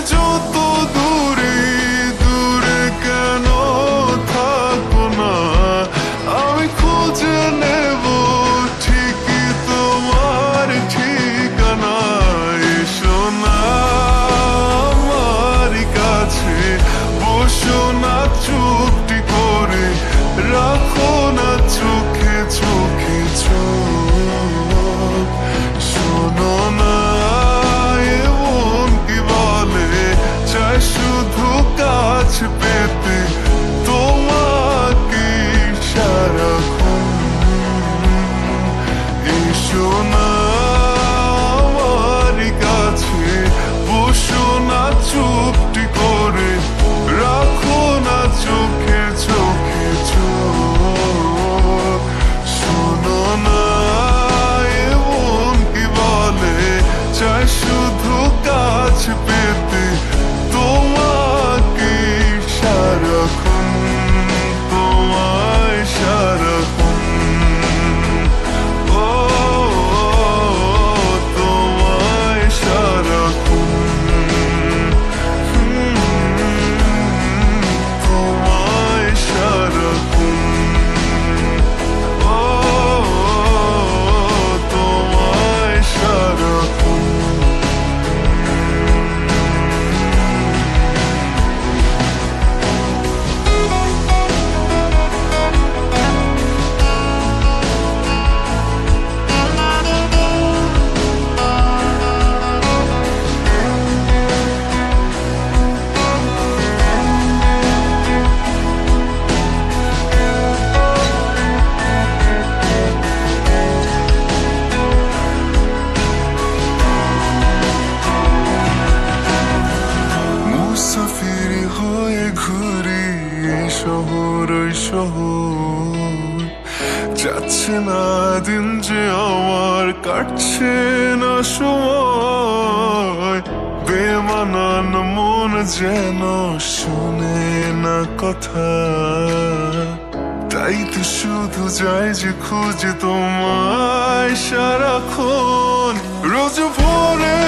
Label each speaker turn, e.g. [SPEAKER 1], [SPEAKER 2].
[SPEAKER 1] যত দূরে দূরে কেন থাকো না, আমি খুঁজে নেব ঠিকই তোমার ঠিকানা। এসো না আমার কাছে, বসো না চুপটি করে, রাখো না চোখে চোখে চোখ। শোনো না এমন কি বলে, চাই শুধু কাছ পেতে তোমাকে সারাক্ষণ। এসো না আমার কাছে, বসো না চুপটি করে, রাখো না চোখে চোখে চোখ। শোনো না এমন কি বলে, চাই শুধু কাছ পেতে তোমাকে সারাক্ষণ, তোমায় সারাক্ষণ। ও তোমায় সারাক্ষণ, তোমায় সারাক্ষণ। ও তোমায় সারাক্ষণ। মুসাফির হয়ে ঘুরি এই শহর ওই শহর, যাচ্ছে না দিন যে আমার, কাটছে না সময়। বেমানান মন যেন শুনে না কথা, তাই তো শুধু যাই যে খুঁজে তোমায় সারাক্ষণ। রোজ ভোরে